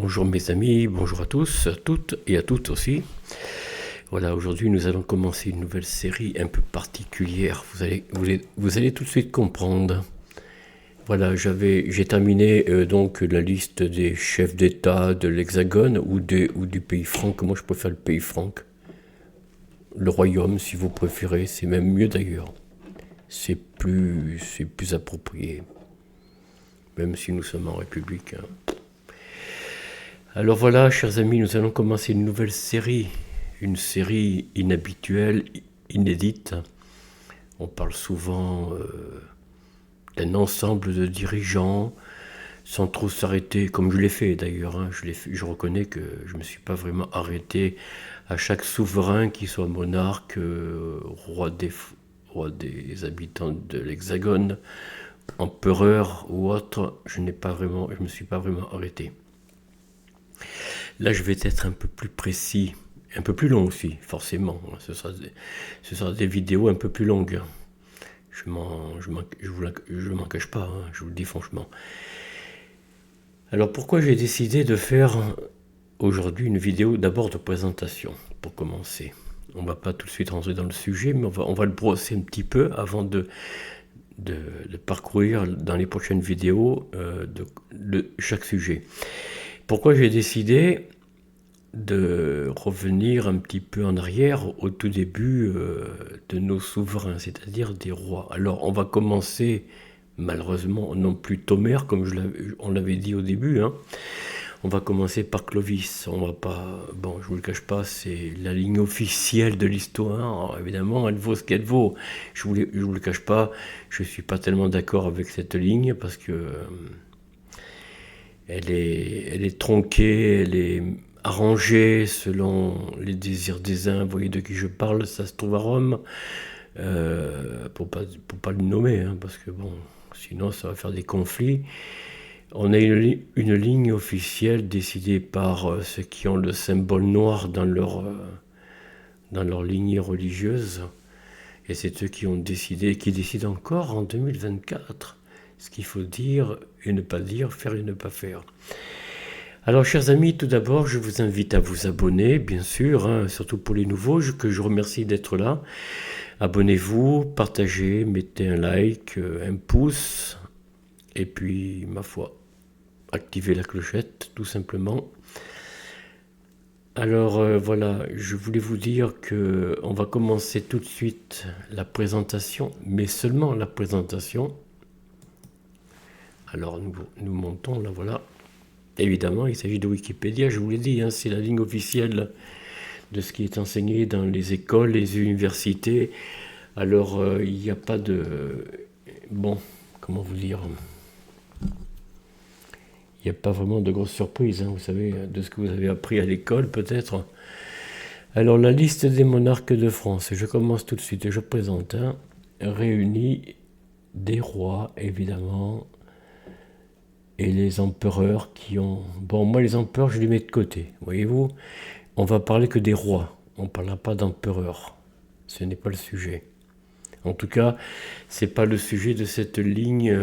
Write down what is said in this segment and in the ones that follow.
Bonjour mes amis, bonjour à tous, à toutes et à toutes aussi. Voilà, aujourd'hui nous allons commencer une nouvelle série un peu particulière, vous allez tout de suite comprendre. Voilà, j'ai terminé donc la liste des chefs d'État de l'Hexagone ou du pays franc. Moi je préfère le pays franc. Le royaume si vous préférez, c'est même mieux d'ailleurs. C'est plus approprié, même si nous sommes en République. Alors voilà, chers amis, nous allons commencer une série inhabituelle, inédite. On parle souvent d'un ensemble de dirigeants, sans trop s'arrêter, comme je l'ai fait d'ailleurs. Je reconnais que je ne me suis pas vraiment arrêté à chaque souverain, qu'il soit monarque, roi des habitants de l'Hexagone, empereur ou autre. Je me suis pas vraiment arrêté. Là, je vais être un peu plus précis, un peu plus long aussi, forcément. Ce sera des vidéos un peu plus longues. Je m'en cache pas, hein, je vous le dis franchement. Alors pourquoi j'ai décidé de faire aujourd'hui une vidéo d'abord de présentation, pour commencer. On va pas tout de suite rentrer dans le sujet, mais on va le brosser un petit peu avant de parcourir dans les prochaines vidéos de chaque sujet. Pourquoi j'ai décidé de revenir un petit peu en arrière au tout début de nos souverains, c'est-à-dire des rois. Alors on va commencer, malheureusement, non plus Thomer, comme on l'avait dit au début, hein. On va commencer par Clovis. On va pas, bon, je vous le cache pas, c'est la ligne officielle de l'histoire. Alors, évidemment, elle vaut ce qu'elle vaut. Je vous le cache pas, je suis pas tellement d'accord avec cette ligne parce que elle est tronquée, elle est arrangée selon les désirs des uns. Vous voyez de qui je parle, ça se trouve à Rome. Pour pas le nommer, hein, parce que bon, sinon ça va faire des conflits. On a une ligne officielle décidée par ceux qui ont le symbole noir dans leur lignée religieuse. Et c'est eux qui ont décidé, qui décident encore en 2024 ce qu'il faut dire et ne pas dire, faire et ne pas faire. Alors, chers amis, tout d'abord, je vous invite à vous abonner, bien sûr, hein, surtout pour les nouveaux, que je remercie d'être là. Abonnez-vous, partagez, mettez un like, un pouce, et puis, ma foi, activez la clochette, tout simplement. Alors voilà, je voulais vous dire qu'on va commencer tout de suite la présentation, mais seulement la présentation. Alors nous montons, là voilà. Évidemment, il s'agit de Wikipédia, je vous l'ai dit, hein, c'est la ligne officielle de ce qui est enseigné dans les écoles, les universités. Alors il n'y a pas de... Bon, comment vous dire, il n'y a pas vraiment de grosses surprises, hein, vous savez, de ce que vous avez appris à l'école peut-être. Alors la liste des monarques de France, je commence tout de suite et je présente, hein, réunit des rois évidemment et les empereurs qui ont... Bon, moi les empereurs je les mets de côté, voyez-vous, on va parler que des rois, on ne parlera pas d'empereurs, ce n'est pas le sujet. En tout cas, c'est pas le sujet de cette ligne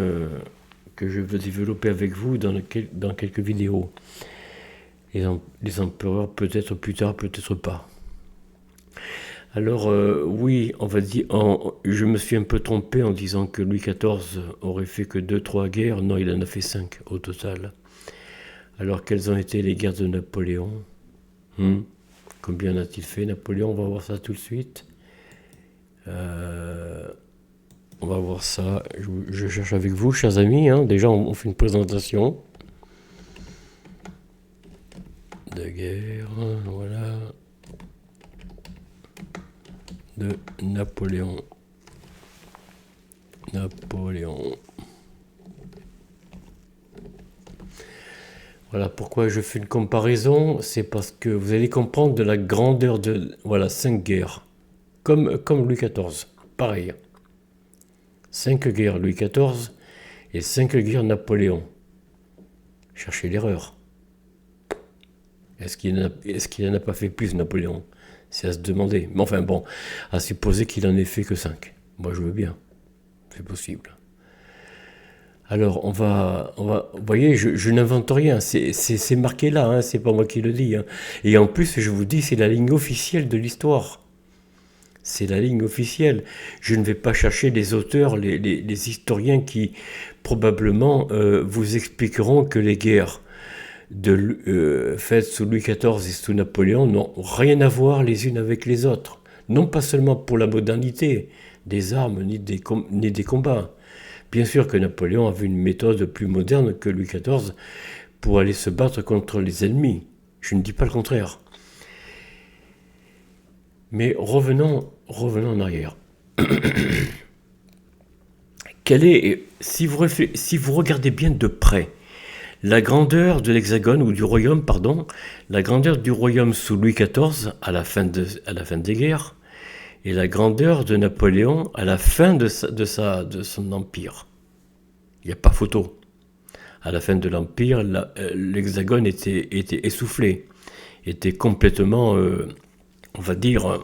que je veux développer avec vous dans quelques vidéos. Les empereurs, peut-être plus tard, peut-être pas. Alors, oui, on va dire, je me suis un peu trompé en disant que Louis XIV aurait fait que 2-3 guerres. Non, il en a fait 5 au total. Alors, quelles ont été les guerres de Napoléon? Combien a-t-il fait, Napoléon? On va voir ça tout de suite. On va voir ça. Je cherche avec vous, chers amis, hein. Déjà, on fait une présentation de guerre. Voilà. De Napoléon. Voilà pourquoi je fais une comparaison. C'est parce que vous allez comprendre de la grandeur de... Voilà, 5 guerres. Comme Louis XIV. Pareil. 5 guerres Louis XIV et 5 guerres Napoléon. Cherchez l'erreur. Est-ce qu'il n'en a pas fait plus, Napoléon? C'est à se demander. Mais enfin bon, à supposer qu'il en ait fait que 5. Moi je veux bien. C'est possible. Alors, vous voyez, je n'invente rien, c'est marqué là, hein, c'est pas moi qui le dis, hein. Et en plus, je vous dis, c'est la ligne officielle de l'histoire. C'est la ligne officielle. Je ne vais pas chercher les auteurs, les historiens qui probablement vous expliqueront que les guerres faites sous Louis XIV et sous Napoléon n'ont rien à voir les unes avec les autres. Non pas seulement pour la modernité des armes ni des combats. Bien sûr que Napoléon avait une méthode plus moderne que Louis XIV pour aller se battre contre les ennemis. Je ne dis pas le contraire. Mais revenons en arrière. Si vous regardez bien de près, la grandeur de l'Hexagone, ou du royaume, pardon, la grandeur du royaume sous Louis XIV à la fin des guerres, et la grandeur de Napoléon à la fin de son empire. Il n'y a pas photo. À la fin de l'empire, l'Hexagone était essoufflé, était complètement, on va dire,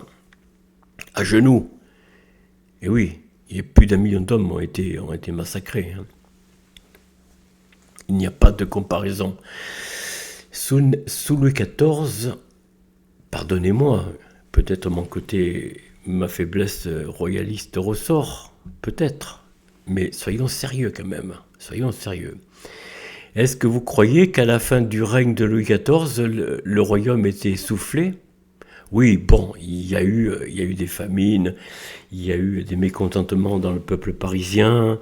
à genoux. Et oui, plus d'un million d'hommes ont été massacrés, hein. Il n'y a pas de comparaison. Sous Louis XIV, pardonnez-moi, peut-être ma faiblesse royaliste ressort, peut-être, mais soyons sérieux quand même, soyons sérieux. Est-ce que vous croyez qu'à la fin du règne de Louis XIV, le royaume était essoufflé ? Oui, bon, il y a eu des famines, il y a eu des mécontentements dans le peuple parisien.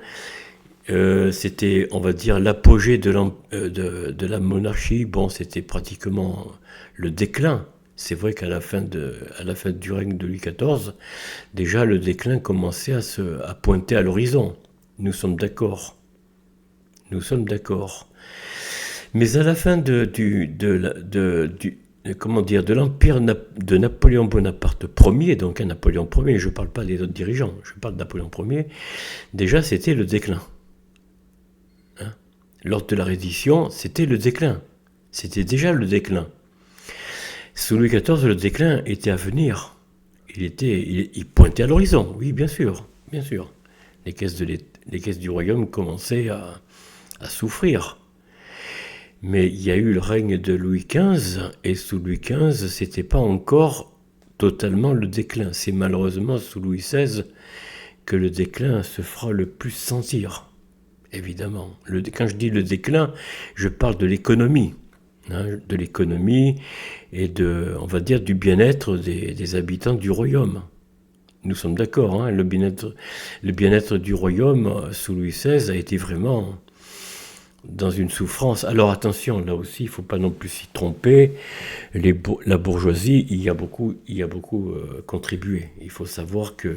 C'était, on va dire, l'apogée de la monarchie. Bon, c'était pratiquement le déclin. C'est vrai qu'à la fin du règne de Louis XIV, déjà le déclin commençait à pointer à l'horizon. Nous sommes d'accord. Nous sommes d'accord. Mais à la fin de l'empire de Napoléon Bonaparte Ier, donc Napoléon Ier, je ne parle pas des autres dirigeants, je parle de Napoléon Ier, déjà c'était le déclin. Hein, lors de la reddition, c'était le déclin. C'était déjà le déclin. Sous Louis XIV, le déclin était à venir. Il pointait à l'horizon, oui, bien sûr, bien sûr. Les caisses du royaume commençaient à souffrir. Mais il y a eu le règne de Louis XV, et sous Louis XV, c'était pas encore totalement le déclin. C'est malheureusement sous Louis XVI que le déclin se fera le plus sentir, évidemment. Quand je dis le déclin, je parle de l'économie, hein, de l'économie et on va dire, du bien-être des habitants du royaume. Nous sommes d'accord, hein, le bien-être du royaume sous Louis XVI a été vraiment dans une souffrance. Alors attention, là aussi, il ne faut pas non plus s'y tromper. La bourgeoisie y a beaucoup contribué. Il faut savoir que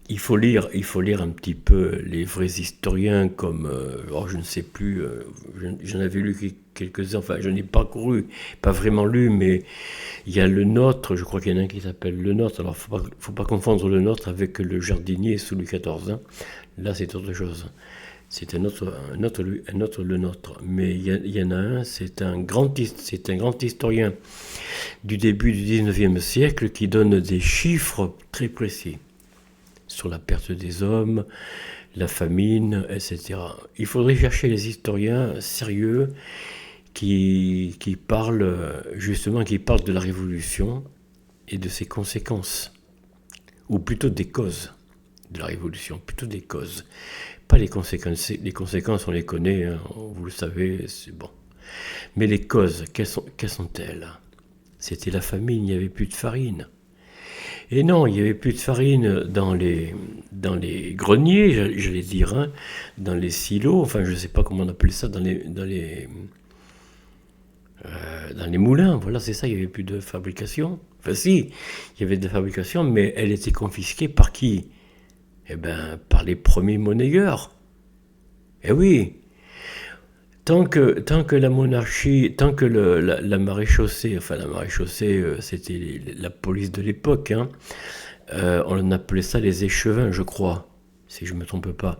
il faut lire un petit peu les vrais historiens comme, je ne sais plus, j'en avais lu quelques-uns, enfin je n'ai pas couru, pas vraiment lu, mais il y a Le Nôtre, je crois qu'il y en a un qui s'appelle Le Nôtre, alors faut pas confondre Le Nôtre avec Le Jardinier sous Louis XIV, hein. Là c'est autre chose, c'est un autre Le Nôtre, mais il y en a un, c'est un grand historien du début du 19e siècle qui donne des chiffres très précis sur la perte des hommes, la famine, etc. Il faudrait chercher les historiens sérieux qui parlent de la Révolution et de ses conséquences, ou plutôt des causes de la Révolution, plutôt des causes. Pas les conséquences. Les conséquences, on les connaît, hein, vous le savez, c'est bon. Mais les causes, quelles sont-elles ? C'était la famine, il n'y avait plus de farine. Et non, il n'y avait plus de farine dans les greniers, j'allais dire, hein, dans les silos, enfin je ne sais pas comment on appelle ça, dans les moulins, voilà, c'est ça, il n'y avait plus de fabrication. Enfin si, il y avait de fabrication, mais elle était confisquée par qui ? Eh bien, par les premiers monnayeurs. Eh oui, tant que la monarchie, tant que la maréchaussée, enfin la maréchaussée, c'était la police de l'époque, hein, on appelait ça les échevins, je crois, si je ne me trompe pas.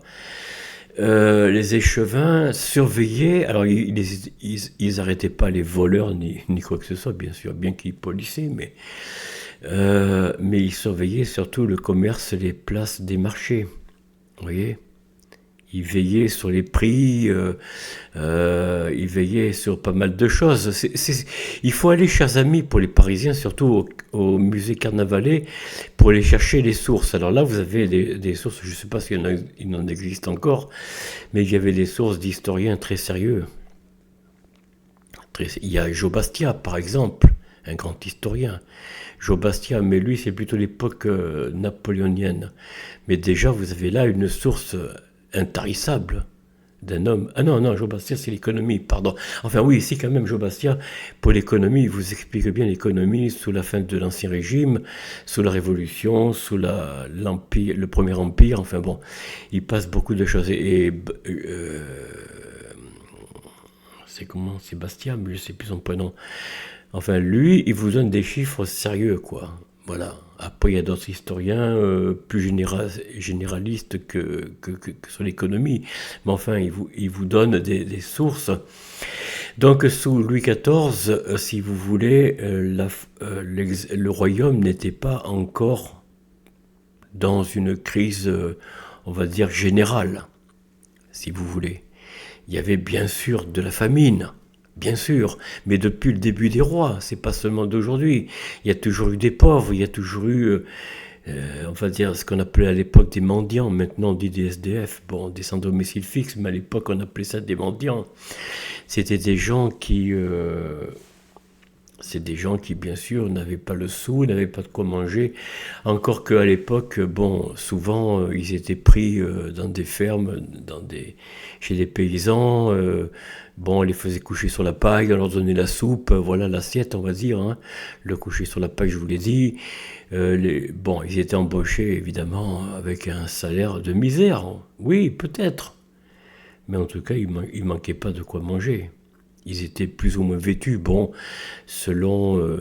Les échevins surveillaient, alors ils arrêtaient pas les voleurs ni quoi que ce soit, bien sûr, bien qu'ils polissaient, mais ils surveillaient surtout le commerce, les places des marchés. Vous voyez? Il veillait sur les prix, il veillait sur pas mal de choses. Il faut aller, chers amis, pour les Parisiens, surtout au musée Carnavalet, pour aller chercher les sources. Alors là, vous avez des sources, je ne sais pas s'il en existe encore, mais il y avait des sources d'historiens très sérieux. Il y a Joe Bastia, par exemple, un grand historien. Joe Bastia, mais lui, c'est plutôt l'époque napoléonienne. Mais déjà, vous avez là une source intarissable d'un homme. Ah non, non, Joe Bastia, c'est l'économie, pardon. Enfin oui, ici quand même, Joe Bastia, pour l'économie, il vous explique bien l'économie sous la fin de l'Ancien Régime, sous la Révolution, sous l'Empire, le Premier Empire, enfin bon, il passe beaucoup de choses. C'est comment? C'est Bastia, mais je sais plus son prénom. Enfin, lui, il vous donne des chiffres sérieux, quoi. Voilà. Après, il y a d'autres historiens plus généralistes que sur l'économie. Mais enfin, il vous donne des sources. Donc, sous Louis XIV, si vous voulez, le royaume n'était pas encore dans une crise, on va dire, générale, si vous voulez. Il y avait bien sûr de la famine, bien sûr, mais depuis le début des rois, c'est pas seulement d'aujourd'hui. Il y a toujours eu des pauvres, il y a toujours eu, on va dire, ce qu'on appelait à l'époque des mendiants, maintenant on dit des SDF, bon, des sans domicile fixe, mais à l'époque on appelait ça des mendiants. C'était des gens c'est des gens qui, bien sûr, n'avaient pas le sou, n'avaient pas de quoi manger. Encore qu'à l'époque, bon, souvent, ils étaient pris dans des fermes, chez des paysans. Bon, on les faisait coucher sur la paille, on leur donnait la soupe, voilà l'assiette, on va dire. Hein. Le coucher sur la paille, je vous l'ai dit. Bon, ils étaient embauchés, évidemment, avec un salaire de misère. Oui, peut-être. Mais en tout cas, il manquait pas de quoi manger. Ils étaient plus ou moins vêtus, bon, selon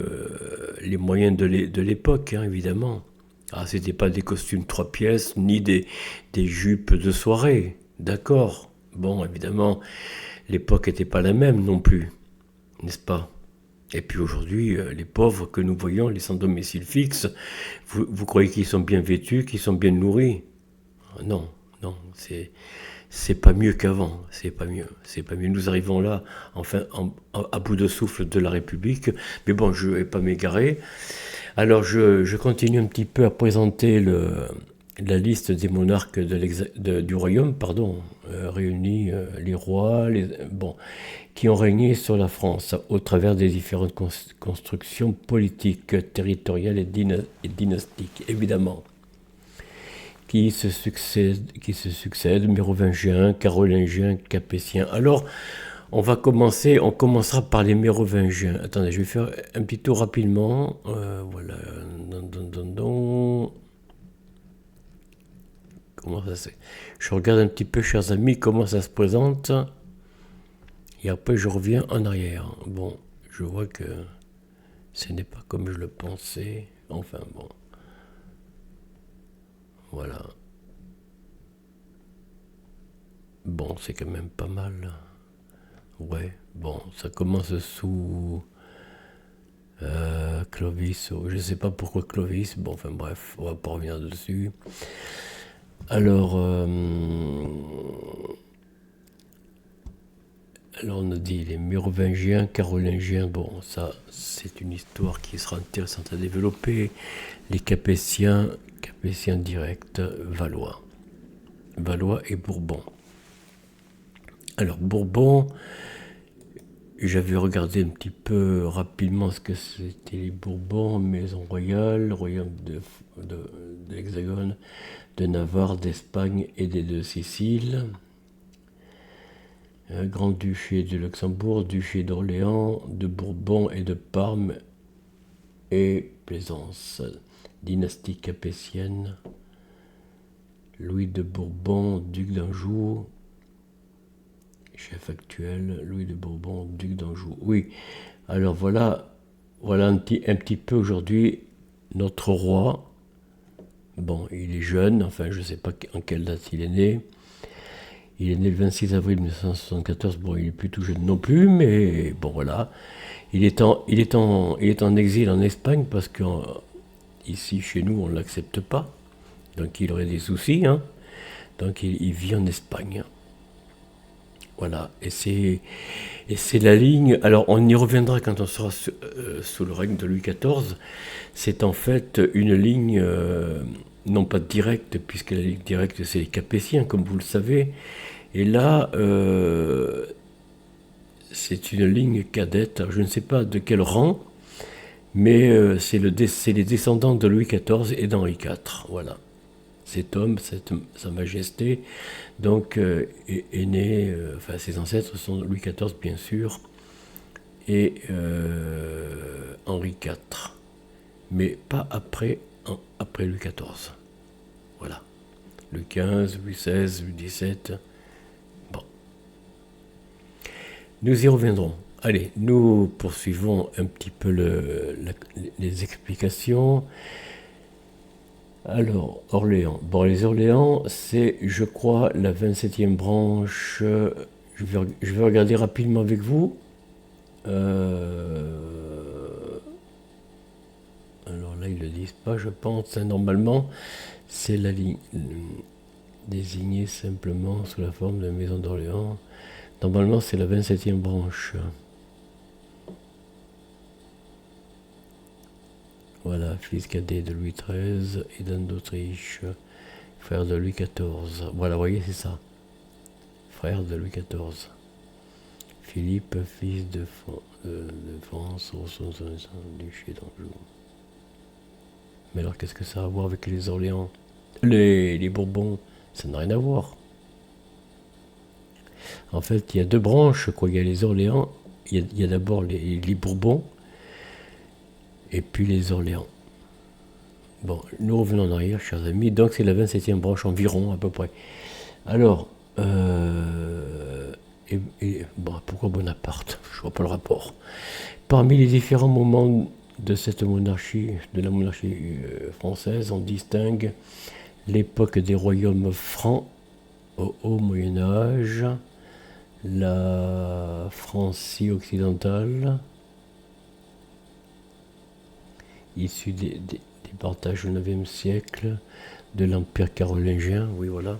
les moyens de l'époque, hein, évidemment. Ah, c'était pas des costumes 3 pièces, ni des jupes de soirée, d'accord. Bon, évidemment, l'époque n'était pas la même non plus, n'est-ce pas? Et puis aujourd'hui, les pauvres que nous voyons, les sans domicile fixe, vous croyez qu'ils sont bien vêtus, qu'ils sont bien nourris? Non, non, c'est pas mieux qu'avant, c'est pas mieux, c'est pas mieux. Nous arrivons là, enfin, à bout de souffle de la République, mais bon, je vais pas m'égarer. Alors, je continue un petit peu à présenter la liste des monarques du royaume, pardon, réunis les rois, bon, qui ont régné sur la France au travers des différentes constructions politiques, territoriales et dynastiques, évidemment qui se succèdent, mérovingiens, carolingiens, capétiens. Alors, on commencera par les mérovingiens. Attendez, je vais faire un petit tour rapidement. Voilà. Comment ça se... Je regarde un petit peu, chers amis, comment ça se présente. Et après, je reviens en arrière. Bon, je vois que ce n'est pas comme je le pensais. Enfin, bon. Voilà. Bon, c'est quand même pas mal. Ouais, bon, ça commence sous Clovis. Je sais pas pourquoi Clovis. Bon, enfin bref, on va pas revenir dessus. Alors, on a dit les mérovingiens, carolingiens. Bon, ça, c'est une histoire qui sera intéressante à développer. Les capétiens directs, Valois et Bourbon. Alors, Bourbon, j'avais regardé un petit peu rapidement ce que c'était les Bourbons, maison royale, royaume de l'Hexagone, de Navarre, d'Espagne et des deux Siciles, Grand-Duché de Luxembourg, Duché d'Orléans, de Bourbon et de Parme et Plaisance, dynastie capétienne, Louis de Bourbon, duc d'Anjou, chef actuel, Louis de Bourbon, duc d'Anjou. Oui, alors voilà un petit peu aujourd'hui notre roi. Bon, il est jeune, enfin je ne sais pas en quelle date il est né. Il est né le 26 avril 1974, bon il est plus tout jeune non plus, mais bon voilà. Il est en exil en Espagne parce qu'ici chez nous on ne l'accepte pas. Donc il aurait des soucis, hein. Donc il vit en Espagne. Voilà, et c'est la ligne. Alors on y reviendra quand on sera sous le règne de Louis XIV. C'est en fait une ligne non pas directe, puisque la ligne directe c'est les Capétiens, comme vous le savez. Et là, c'est une ligne cadette. Alors, je ne sais pas de quel rang, mais c'est les descendants de Louis XIV et d'Henri IV. Voilà. Cet homme, sa majesté, donc est né, enfin ses ancêtres sont Louis XIV bien sûr, et Henri IV, mais pas après Louis XIV. Voilà. Louis XV, Louis XVI, Louis XVII. Bon. Nous y reviendrons. Allez, nous poursuivons un petit peu les explications. Alors, Orléans. Bon, les Orléans, c'est, je crois, la 27e branche. Je vais regarder rapidement avec vous. Alors là, ils ne le disent pas, je pense. Normalement, c'est la ligne désignée simplement sous la forme de maison d'Orléans. Normalement, c'est la 27e branche. Voilà, fils cadet de Louis XIII et d'Anne d'Autriche, frère de Louis XIV. Voilà, vous voyez, c'est ça. Frère de Louis XIV. Philippe, fils de France, au duché d'Anjou. Mais alors, qu'est-ce que ça a à voir avec les Orléans? Les Bourbons, ça n'a rien à voir. En fait, il y a deux branches, quoi. Il y a les Orléans, il y a d'abord les Bourbons, et puis les Orléans. Bon, nous revenons en arrière, chers amis. Donc, c'est la 27e branche environ, à peu près. Alors, bon, pourquoi Bonaparte? Je vois pas le rapport. Parmi les différents moments de cette monarchie, de la monarchie française, on distingue l'époque des royaumes francs au haut Moyen-Âge, la Francie occidentale, issue des partages au IXe siècle, de l'Empire carolingien, oui voilà,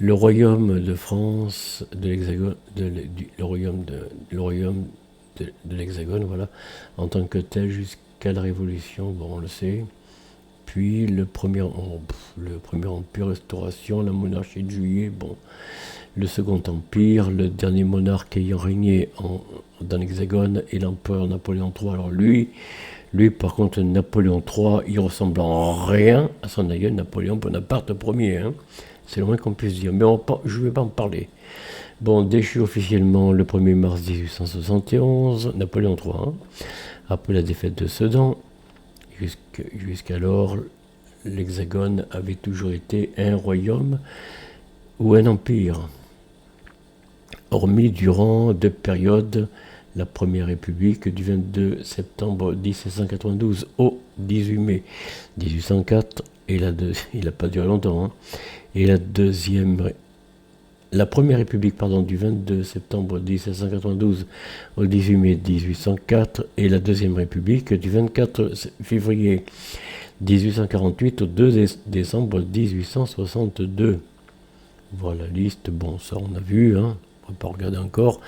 le royaume de France, de l'Hexagone, le royaume de l'Hexagone, voilà, en tant que tel jusqu'à la Révolution, bon on le sait, puis le premier empire, Restauration, la monarchie de Juillet, bon, le Second Empire, le dernier monarque ayant régné dans l'Hexagone et l'empereur Napoléon III. Alors lui par contre, Napoléon III, il ressemble en rien à son aïeul Napoléon Bonaparte Ier. Hein. C'est le moins qu'on puisse dire, mais je ne vais pas en parler. Bon, déchu officiellement le 1er mars 1871, Napoléon III, hein, après la défaite de Sedan. Jusqu'alors, l'Hexagone avait toujours été un royaume ou un empire, hormis durant deux périodes, la Première République du 22 septembre 1792 au 18 mai 1804, et il n'a pas duré longtemps, hein, et la Première République du 22 septembre 1792 au 18 mai 1804, et la Deuxième République du 24 février 1848 au 2 décembre 1862. Voilà la liste, bon ça on a vu, hein. On va pas regarder encore.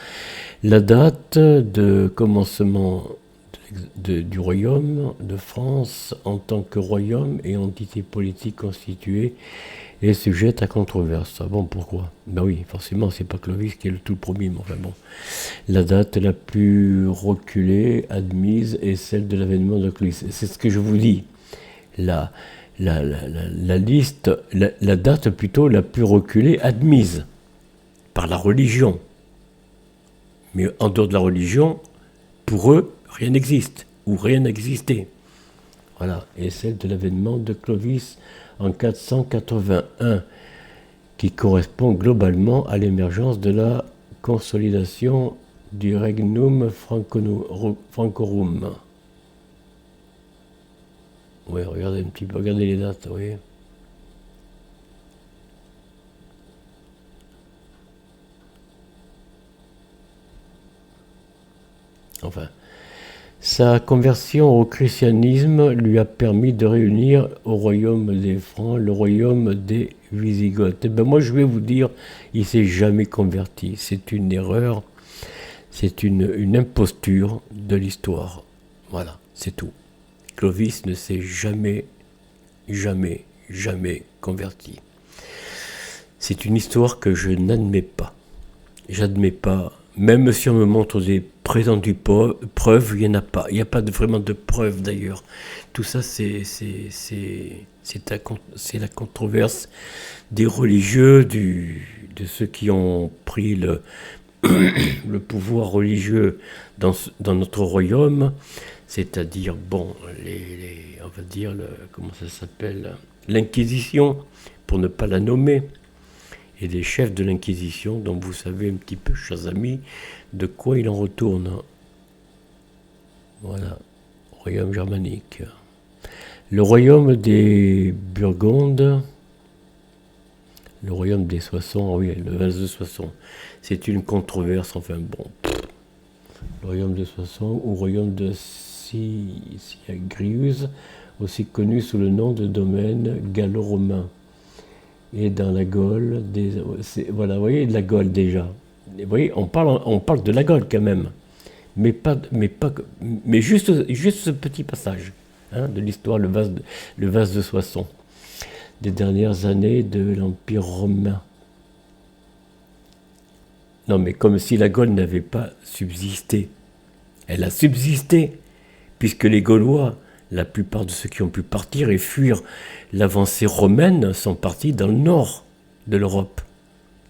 La date de commencement du royaume de France en tant que royaume et entité politique constituée est sujette à controverse. Ah bon, pourquoi? Ben oui, forcément, c'est pas Clovis qui est le tout premier, mais enfin bon. La date la plus reculée admise est celle de l'avènement de Clovis. C'est ce que je vous dis. La liste, la date plutôt la plus reculée admise par la religion. Mais en dehors de la religion, pour eux, rien n'existe, ou rien n'a existé. Voilà, et celle de l'avènement de Clovis en 481, qui correspond globalement à l'émergence de la consolidation du Regnum Francorum. Oui, regardez un petit peu, regardez les dates, vous voyez. Enfin, sa conversion au christianisme lui a permis de réunir au royaume des Francs le royaume des Wisigoth. Eh ben moi, je vais vous dire, il s'est jamais converti. C'est une erreur, c'est une imposture de l'histoire. Voilà, c'est tout. Clovis ne s'est jamais, jamais, jamais converti. C'est une histoire que je n'admets pas. J'admets pas. Même si on me montre des prétendues preuves, il n'y en a pas. Il n'y a pas vraiment de preuves d'ailleurs. Tout ça, c'est la controverse des religieux, de ceux qui ont pris le pouvoir religieux dans notre royaume. C'est-à-dire, bon, on va dire, comment ça s'appelle, l'Inquisition, pour ne pas la nommer, et les chefs de l'Inquisition, dont vous savez un petit peu, chers amis, de quoi il en retourne. Voilà, royaume germanique. Le royaume des Burgondes, le royaume des Soissons, oui, le vase de Soissons, c'est une controverse, enfin bon. Le royaume de Soissons ou royaume de Siagrius, aussi connu sous le nom de domaine gallo-romain. Et dans la Gaule, voilà, vous voyez, de la Gaule déjà. Vous voyez, on parle de la Gaule quand même, mais juste ce petit passage de l'histoire, le vase de Soissons, des dernières années de l'Empire romain. Non, mais comme si la Gaule n'avait pas subsisté. Elle a subsisté, puisque les Gaulois, la plupart de ceux qui ont pu partir et fuir l'avancée romaine, sont partis dans le nord de l'Europe.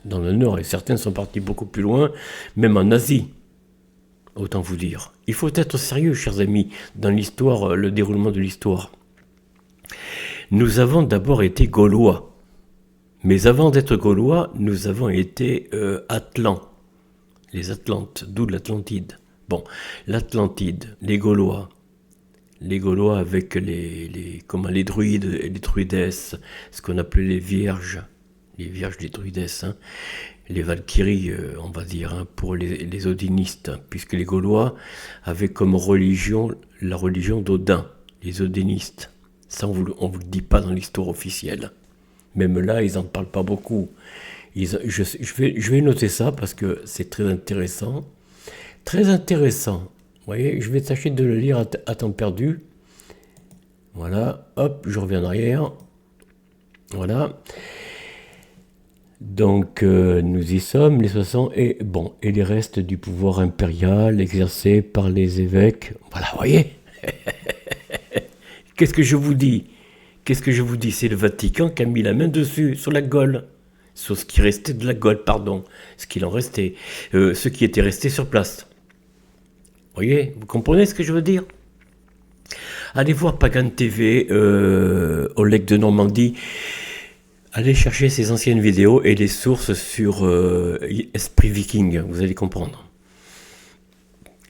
Dans le nord, et certains sont partis beaucoup plus loin, même en Asie. Autant vous dire. Il faut être sérieux, chers amis, dans l'histoire, le déroulement de l'histoire. Nous avons d'abord été Gaulois. Mais avant d'être Gaulois, nous avons été Atlants. Les Atlantes, d'où l'Atlantide. Bon, l'Atlantide, les Gaulois avec les druides et les druidesses, ce qu'on appelait les vierges des druidesses, les valkyries, on va dire, pour les odinistes, puisque les Gaulois avaient comme religion la religion d'Odin, les odinistes. Ça, on ne vous le dit pas dans l'histoire officielle. Même là, ils n'en parlent pas beaucoup. Je vais noter ça parce que c'est très intéressant. Très intéressant. Vous voyez, je vais tâcher de le lire à temps perdu. Voilà, hop, je reviens en arrière. Voilà. Donc, nous y sommes, les 60, et les restes du pouvoir impérial exercé par les évêques. Voilà, vous voyez. Qu'est-ce que je vous dis ? C'est le Vatican qui a mis la main dessus, sur la Gaule. Sur ce qui restait de la Gaule, pardon. Ce qu'il en restait. Ce qui était resté sur place. Vous voyez, vous comprenez ce que je veux dire ? Allez voir Pagan TV, Oleg de Normandie. Allez chercher ses anciennes vidéos et les sources sur Esprit Viking, vous allez comprendre.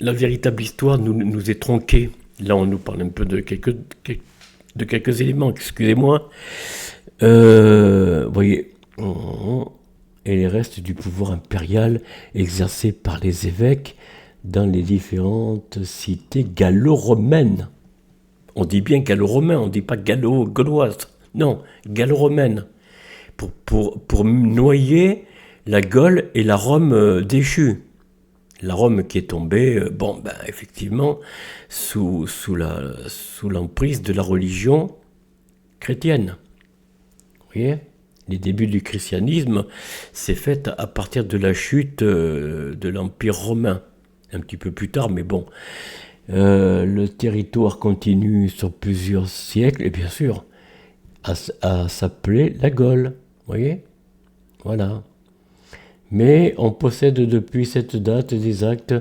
La véritable histoire nous est tronquée. Là, on nous parle un peu de quelques éléments, excusez-moi. Vous voyez, et les restes du pouvoir impérial exercé par les évêques dans les différentes cités gallo-romaines. On dit bien gallo-romain, on ne dit pas gallo-gauloise. Non, gallo-romaine. Pour noyer la Gaule et la Rome déchue. La Rome qui est tombée, effectivement, sous l'emprise de la religion chrétienne. Vous voyez ? Les débuts du christianisme, c'est fait à partir de la chute de l'Empire romain. Un petit peu plus tard, mais bon. Le territoire continue sur plusieurs siècles, et bien sûr, à s'appeler la Gaule. Vous voyez ? Voilà. Mais on possède depuis cette date des actes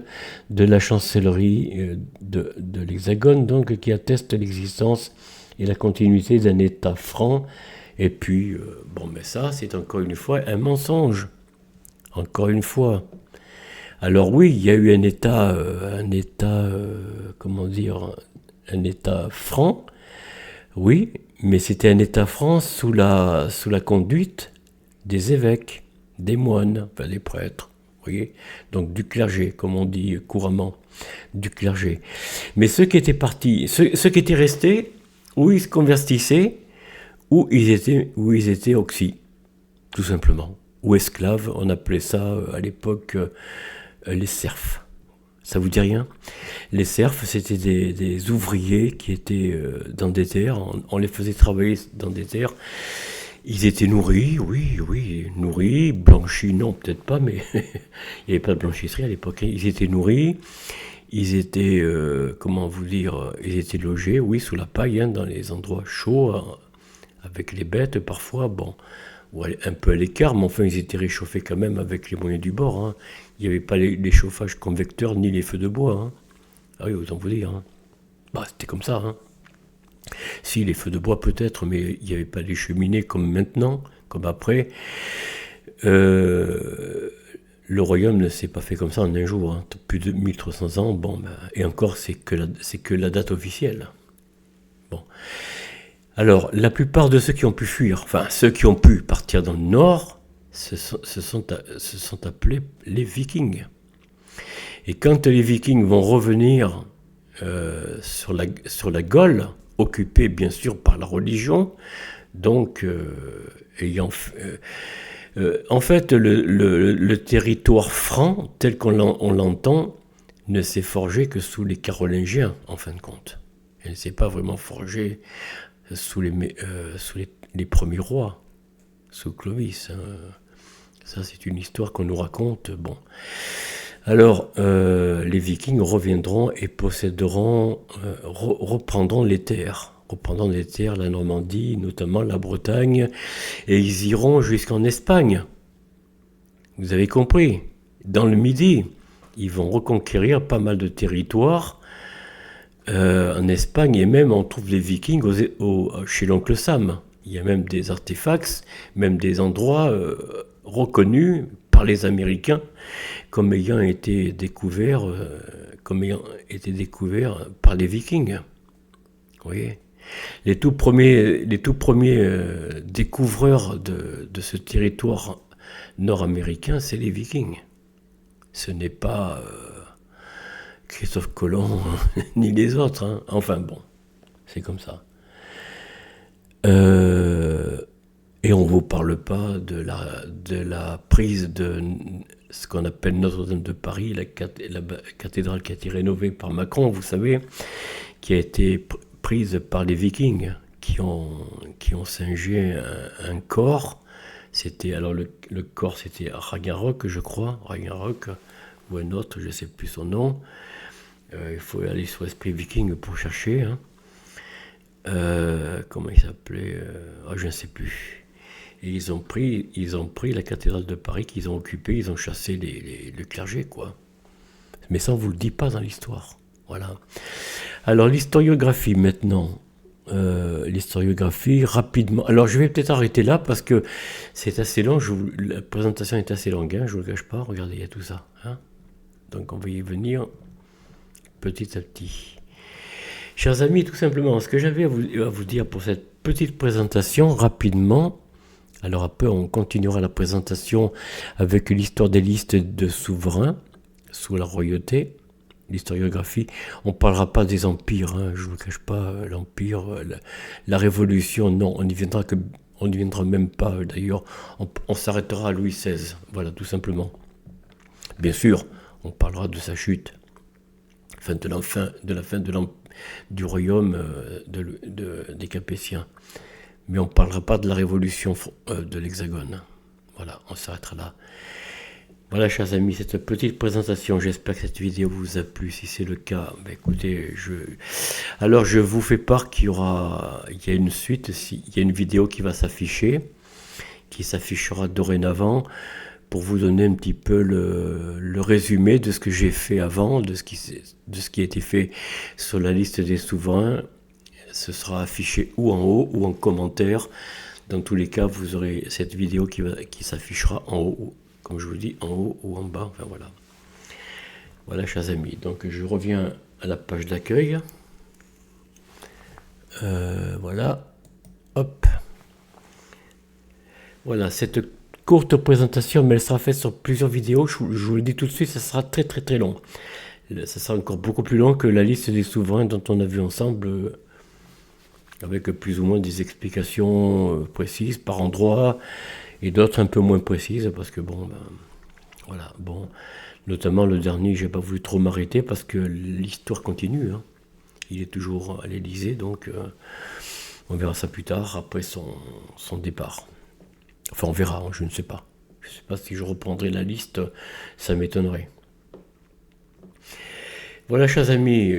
de la chancellerie de l'Hexagone, donc qui attestent l'existence et la continuité d'un État franc. Et puis, ça, c'est encore une fois un mensonge. Encore une fois. Alors oui, il y a eu un État franc. Oui, mais c'était un État franc sous la conduite des évêques, des moines, enfin des prêtres, vous voyez, donc du clergé, comme on dit couramment, du clergé. Mais ceux qui étaient partis, ceux qui étaient restés, ou ils se convertissaient, ou ils étaient oxy. tout simplement. Ou esclaves, on appelait ça à l'époque les serfs. Ça vous dit rien? Les serfs, c'était des ouvriers qui étaient dans des terres, on les faisait travailler dans des terres. Ils étaient nourris, oui, nourris, blanchis, non, peut-être pas, mais il n'y avait pas de blanchisserie à l'époque. Ils étaient nourris, ils étaient, comment vous dire, ils étaient logés, oui, sous la paille, dans les endroits chauds, avec les bêtes parfois, bon, ou un peu à l'écart, mais enfin, ils étaient réchauffés quand même avec les moyens du bord. Hein. Il n'y avait pas les chauffages convecteurs ni les feux de bois. Hein. Ah oui, autant vous dire. Hein. Bah, c'était comme ça. Hein. Si, les feux de bois peut-être, mais il n'y avait pas les cheminées comme maintenant, comme après. Le royaume ne s'est pas fait comme ça en un jour. Hein. Plus de 1300 ans, bon, ben, et encore, c'est que la date officielle. Bon. Alors, la plupart de ceux qui ont pu fuir, enfin, ceux qui ont pu partir dans le nord, se sont appelés les Vikings. Et quand les Vikings vont revenir sur la Gaule, occupée bien sûr par la religion, donc en fait le territoire franc tel qu'on l'entend ne s'est forgé que sous les Carolingiens en fin de compte. Il ne s'est pas vraiment forgé sous les premiers rois, sous Clovis. Hein. Ça c'est une histoire qu'on nous raconte. Bon. Alors, les Vikings reviendront et reprendront les terres. Reprendront les terres, la Normandie, notamment la Bretagne, et ils iront jusqu'en Espagne. Vous avez compris? Dans le Midi, ils vont reconquérir pas mal de territoires en Espagne, et même on trouve les Vikings chez l'oncle Sam. Il y a même des artefacts, même des endroits reconnus par les Américains comme ayant été découverts par les Vikings. Vous voyez, les tout premiers découvreurs de ce territoire nord-américain, c'est les Vikings. Ce n'est pas Christophe Colomb ni les autres. Hein. Enfin bon, c'est comme ça. Et on ne vous parle pas de la prise de ce qu'on appelle Notre-Dame de Paris, la cathédrale qui a été rénovée par Macron, vous savez, qui a été prise par les Vikings, qui ont singé un corps. C'était, alors le corps, c'était Ragnarok, je crois, Ragnarok, ou un autre, je ne sais plus son nom. Il faut aller sur l'esprit viking pour chercher. Hein. Comment il s'appelait je ne sais plus. Et ils ont pris la cathédrale de Paris qu'ils ont occupée, ils ont chassé le clergé, quoi. Mais ça, on ne vous le dit pas dans l'histoire. Voilà. Alors, l'historiographie, maintenant. L'historiographie, rapidement. Alors, je vais peut-être arrêter là, parce que c'est assez long. La présentation est assez longue, hein, je ne vous le cache pas. Regardez, il y a tout ça. Hein. Donc, on va y venir petit à petit. Chers amis, tout simplement, ce que j'avais à vous dire pour cette petite présentation, rapidement. Alors après, on continuera la présentation avec l'histoire des listes de souverains sous la royauté, l'historiographie. On ne parlera pas des empires, hein, je ne vous cache pas, l'empire, la révolution, non, on n'y viendra même pas d'ailleurs. On s'arrêtera à Louis XVI, voilà, tout simplement. Bien sûr, on parlera de sa chute, de la fin du royaume des Capétiens. Mais on ne parlera pas de la révolution de l'Hexagone. Voilà, on s'arrêtera là. Voilà, chers amis, cette petite présentation. J'espère que cette vidéo vous a plu. Si c'est le cas, écoutez, alors je vous fais part qu'il y a une suite. Il y a une vidéo qui va s'afficher, qui s'affichera dorénavant, pour vous donner un petit peu le résumé de ce que j'ai fait avant, de ce qui a été fait sur la liste des souverains. Ce sera affiché ou en haut ou en commentaire. Dans tous les cas, vous aurez cette vidéo qui s'affichera en haut, comme je vous dis, en haut ou en bas. Enfin voilà. Voilà, chers amis. Donc je reviens à la page d'accueil. Voilà. Hop. Voilà, cette courte présentation, mais elle sera faite sur plusieurs vidéos. Je vous le dis tout de suite, ça sera très très très long. Ça sera encore beaucoup plus long que la liste des souverains dont on a vu ensemble. Avec plus ou moins des explications précises par endroit et d'autres un peu moins précises, parce que bon, ben, voilà, bon, notamment le dernier, j'ai pas voulu trop m'arrêter, parce que l'histoire continue, hein. Il est toujours à l'Élysée, donc on verra ça plus tard, après son départ. Enfin, on verra, hein, je ne sais pas. Je ne sais pas si je reprendrai la liste, ça m'étonnerait. Voilà, chers amis,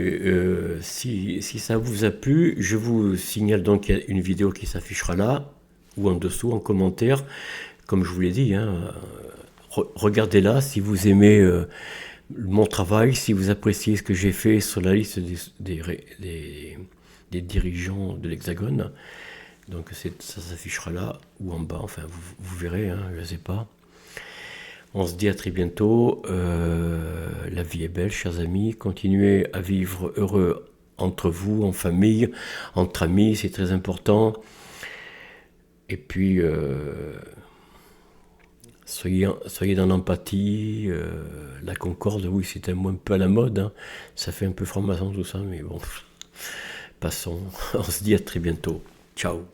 si ça vous a plu, je vous signale donc qu'il y a une vidéo qui s'affichera là, ou en dessous, en commentaire. Comme je vous l'ai dit, hein, regardez-la si vous aimez mon travail, si vous appréciez ce que j'ai fait sur la liste des dirigeants de l'Hexagone. Donc ça s'affichera là ou en bas, enfin vous verrez, hein, je ne sais pas. On se dit à très bientôt. La vie est belle, chers amis. Continuez à vivre heureux entre vous, en famille, entre amis, c'est très important. Et puis, soyez dans l'empathie, la concorde, oui, c'est un mot un peu à la mode, hein. Ça fait un peu franc-maçon tout ça, mais bon, passons. On se dit à très bientôt. Ciao.